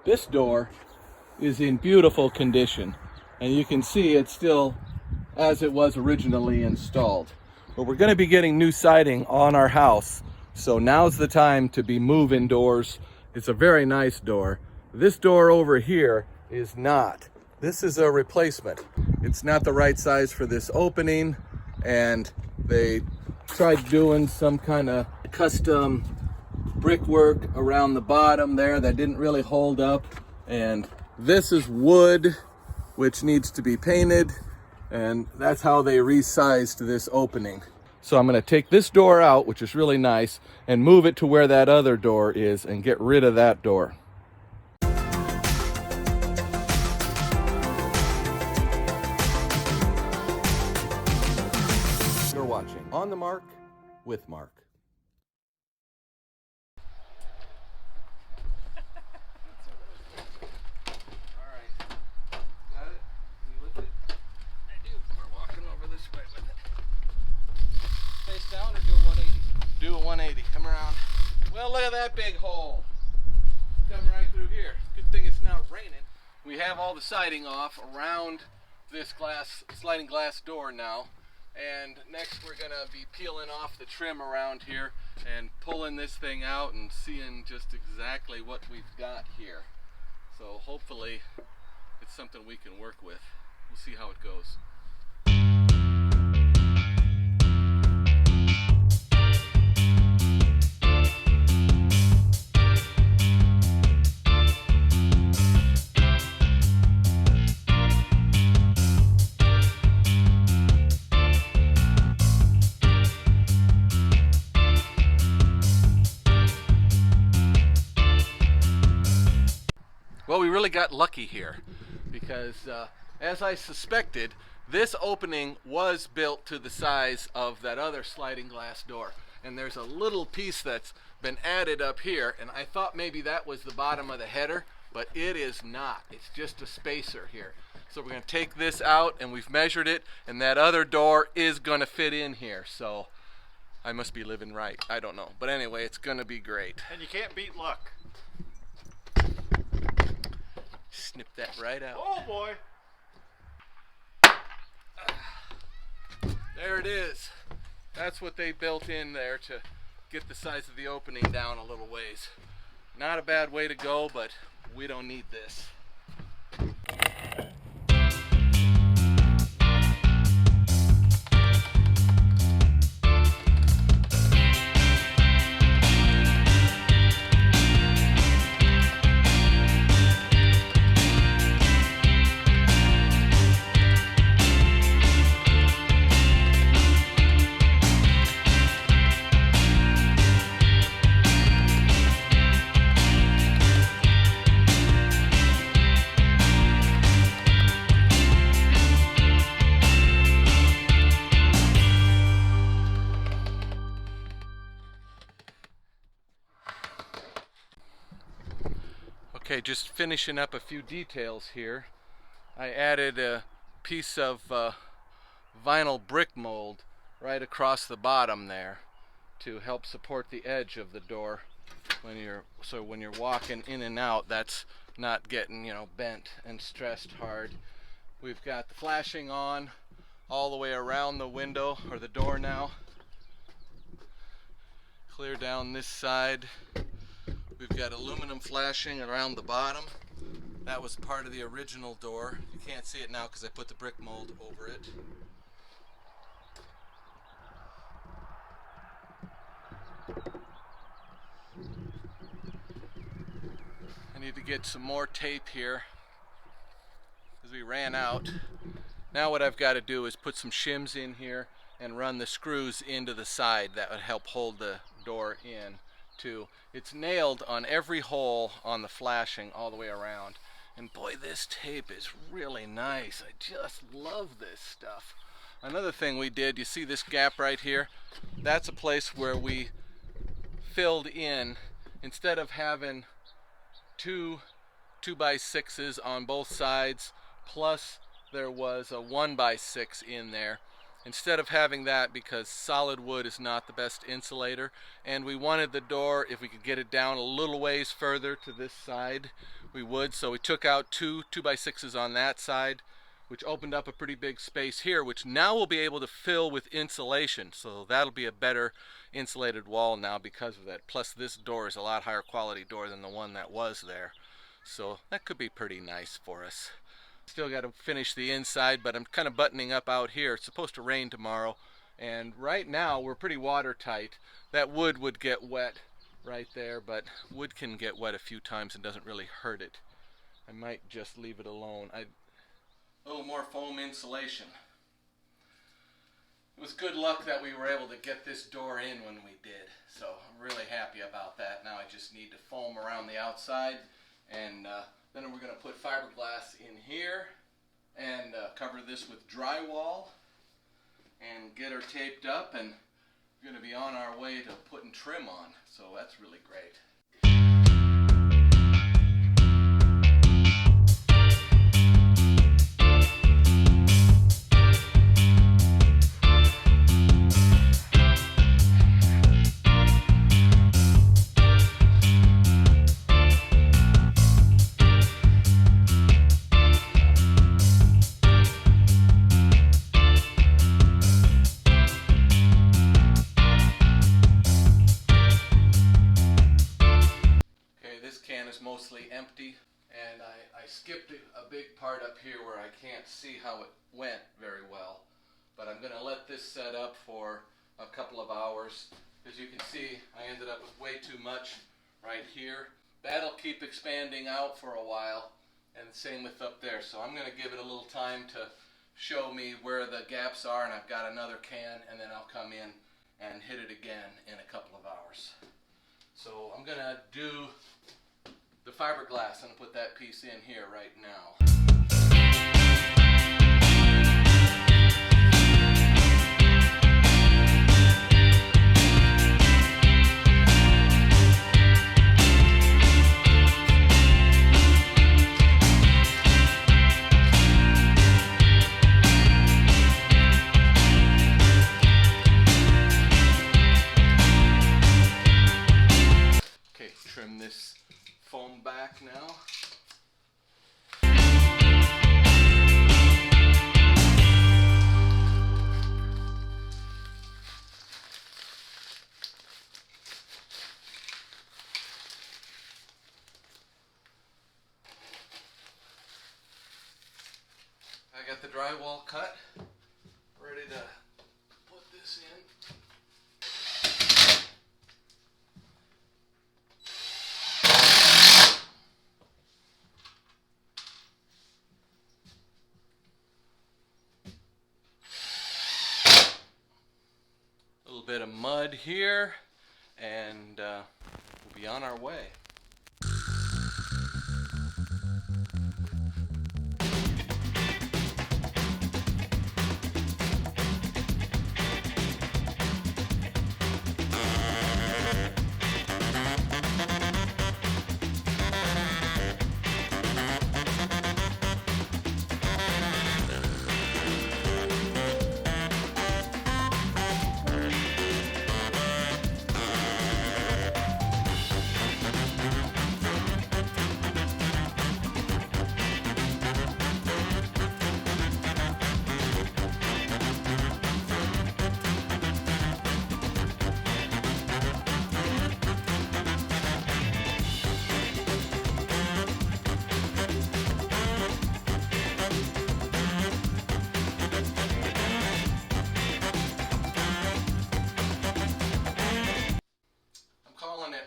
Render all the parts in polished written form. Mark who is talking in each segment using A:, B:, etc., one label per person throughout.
A: This door is in beautiful condition, and you can see it's still as it was originally installed. But we're going to be getting new siding on our house, so now's the time to be moving doors. It's a very nice door. This door over here is not. This is a replacement. It's not the right size for this opening, and they tried doing some kind of custom brickwork around the bottom there that didn't really hold up. And this is wood, which needs to be painted, and that's how they resized this opening. So I'm going to take this door out, which is really nice, and move it to where that other door is and get rid of that door. You're watching On the Mark with Mark. Down or do a 180? Do a 180. Come around. Well, look at that big hole. Come right through here. Good thing it's not raining. We have all the siding off around this sliding glass door now. And next we're going to be peeling off the trim around here and pulling this thing out and seeing just exactly what we've got here. So hopefully it's something we can work with. We'll see how it goes. Well, we really got lucky here because, as I suspected, this opening was built to the size of that other sliding glass door. And there's a little piece that's been added up here, and I thought maybe that was the bottom of the header, but it is not. It's just a spacer here. So we're going to take this out, and we've measured it, and that other door is going to fit in here. So I must be living right. I don't know. But anyway, it's going to be great.
B: And you can't beat luck.
A: Snip that right out.
B: Oh boy!
A: There it is. That's what they built in there to get the size of the opening down a little ways. Not a bad way to go, but we don't need this. Okay, just finishing up a few details here. I added a piece of vinyl brick mold right across the bottom there to help support the edge of the door when you're walking in and out, that's not getting, bent and stressed hard. We've got the flashing on all the way around the window or the door now. Clear down this side. We've got aluminum flashing around the bottom. That was part of the original door. You can't see it now because I put the brick mold over it. I need to get some more tape here because we ran out. Now what I've got to do is put some shims in here and run the screws into the side. That would help hold the door in too. It's nailed on every hole on the flashing all the way around. And boy, this tape is really nice. I just love this stuff. Another thing we did, you see this gap right here? That's a place where we filled in, instead of having two 2x6s on both sides, plus there was a 1x6 in there. Instead of having that, because solid wood is not the best insulator, and we wanted the door, if we could get it down a little ways further to this side, we would. So we took out two 2x6s on that side, which opened up a pretty big space here, which now we'll be able to fill with insulation. So that'll be a better insulated wall now because of that. Plus this door is a lot higher quality door than the one that was there. So that could be pretty nice for us. Still got to finish the inside, but I'm kind of buttoning up out here. It's supposed to rain tomorrow, and right now we're pretty watertight. That wood would get wet right there, but wood can get wet a few times and doesn't really hurt it. I might just leave it alone. A little more foam insulation. It was good luck that we were able to get this door in when we did, so I'm really happy about that. Now I just need to foam around the outside, and then we're going to put fiberglass in here and cover this with drywall and get her taped up, and we're going to be on our way to putting trim on, so that's really great. Mostly empty, and I skipped a big part up here where I can't see how it went very well, but I'm going to let this set up for a couple of hours. As you can see, I ended up with way too much right here. That'll keep expanding out for a while, and same with up there. So I'm going to give it a little time to show me where the gaps are, and I've got another can, and then I'll come in and hit it again in a couple of hours. So I'm going to do the fiberglass and put that piece in here right now. Okay, trim this foam back now. I got the drywall cut, ready to put this in. Bit of mud here, and we'll be on our way.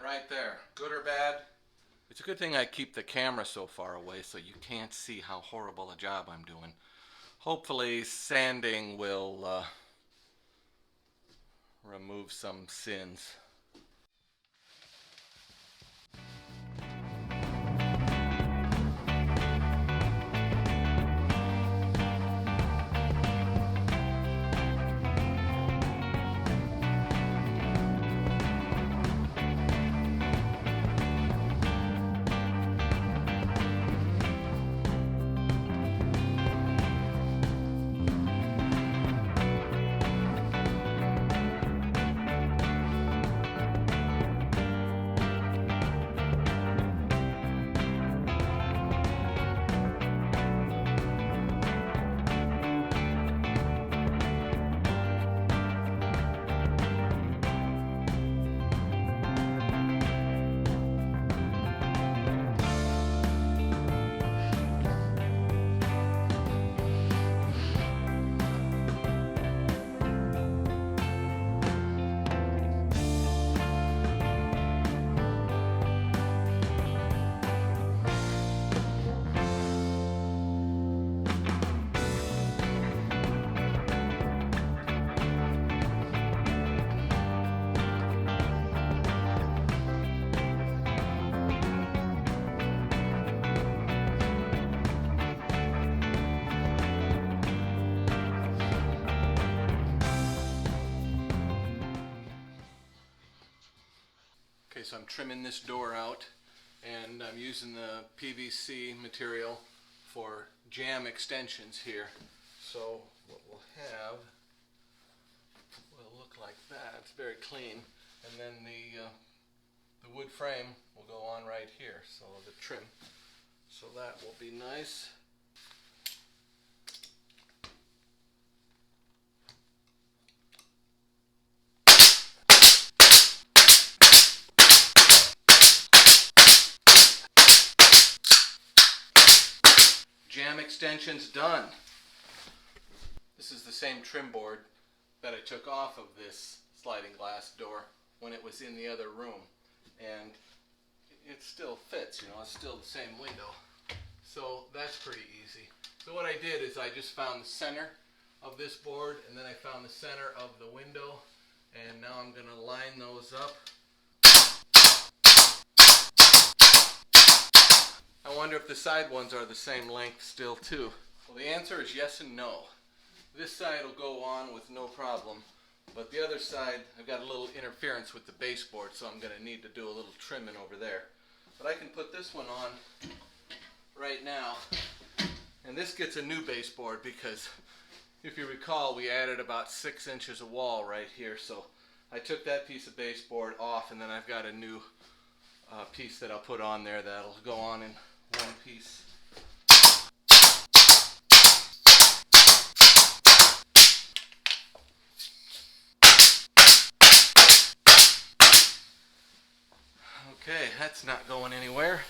A: Right there, good or bad. It's a good thing I keep the camera so far away so you can't see how horrible a job I'm doing. Hopefully sanding will remove some sins. is I'm trimming this door out, and I'm using the PVC material for jamb extensions here. So what we'll have will look like that. It's very clean, and then the wood frame will go on right here, so the trim. So that will be nice. Jamb extensions done. This is the same trim board that I took off of this sliding glass door when it was in the other room, and it still fits, you know, it's still the same window. So that's pretty easy. So what I did is I just found the center of this board, and then I found the center of the window, and now I'm going to line those up. I wonder if the side ones are the same length still too. Well, the answer is yes and no. This side will go on with no problem, but the other side, I've got a little interference with the baseboard, so I'm going to need to do a little trimming over there. But I can put this one on right now, and this gets a new baseboard because if you recall, we added about 6 inches of wall right here, so I took that piece of baseboard off, and then I've got a new piece that I'll put on there that'll go on in one piece. Okay, that's not going anywhere.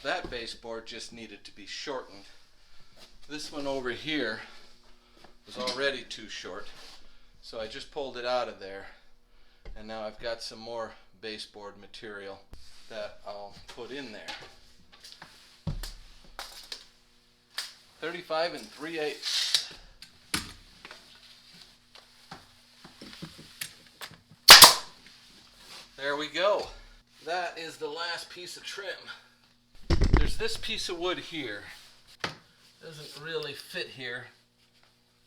A: That baseboard just needed to be shortened. This one over here was already too short, so I just pulled it out of there, and now I've got some more baseboard material that I'll put in there. 35 3/8. There we go. That is the last piece of trim. There's this piece of wood here. Doesn't really fit here,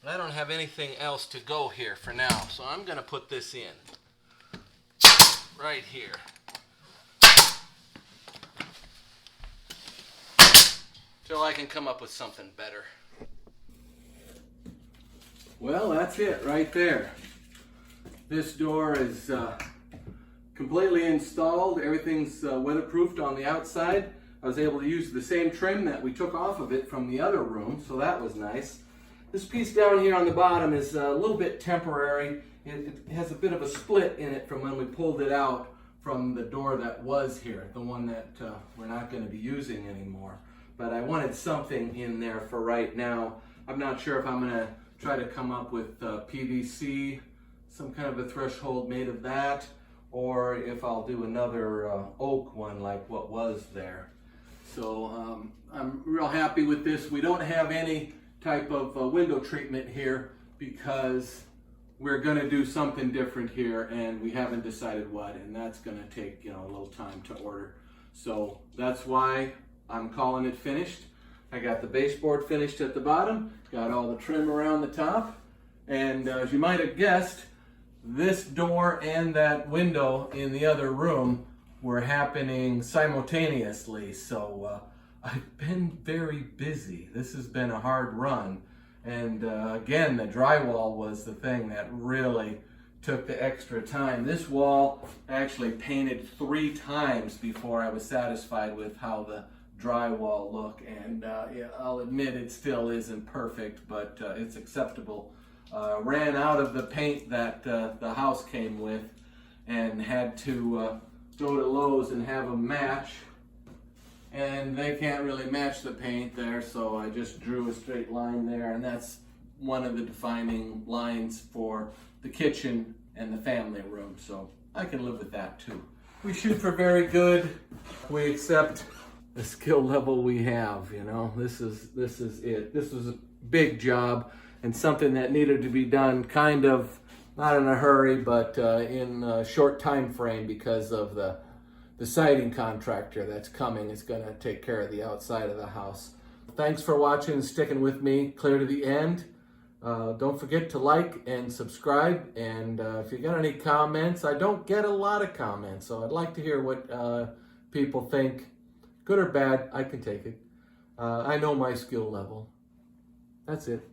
A: but I don't have anything else to go here for now, so I'm going to put this in right here. Till I can come up with something better. Well, that's it right there. This door is completely installed. Everything's weatherproofed on the outside. I was able to use the same trim that we took off of it from the other room, so that was nice. This piece down here on the bottom is a little bit temporary. It has a bit of a split in it from when we pulled it out from the door that was here, the one that we're not going to be using anymore. But I wanted something in there for right now. I'm not sure if I'm going to try to come up with PVC, some kind of a threshold made of that, or if I'll do another oak one like what was there. So I'm real happy with this. We don't have any type of window treatment here because we're going to do something different here, and we haven't decided what, and that's going to take, you know, a little time to order. So that's why I'm calling it finished. I got the baseboard finished at the bottom, got all the trim around the top, and as you might have guessed, this door and that window in the other room were happening simultaneously, so I've been very busy. This has been a hard run, and again, the drywall was the thing that really took the extra time. This wall I actually painted 3 times before I was satisfied with how the drywall looked, and yeah, I'll admit it still isn't perfect, but it's acceptable. Ran out of the paint that the house came with and had to go to Lowe's and have them match, and they can't really match the paint there, so I just drew a straight line there, and that's one of the defining lines for the kitchen and the family room, so I can live with that too. We shoot for very good. We accept the skill level we have, you know. This is it. This was a big job and something that needed to be done kind of not in a hurry, but in a short time frame because of the siding contractor that's coming. Is going to take care of the outside of the house. Thanks for watching and sticking with me clear to the end. Don't forget to like and subscribe, and if you got any comments, I don't get a lot of comments, so I'd like to hear what people think. Good or bad, I can take it. I know my skill level. That's it.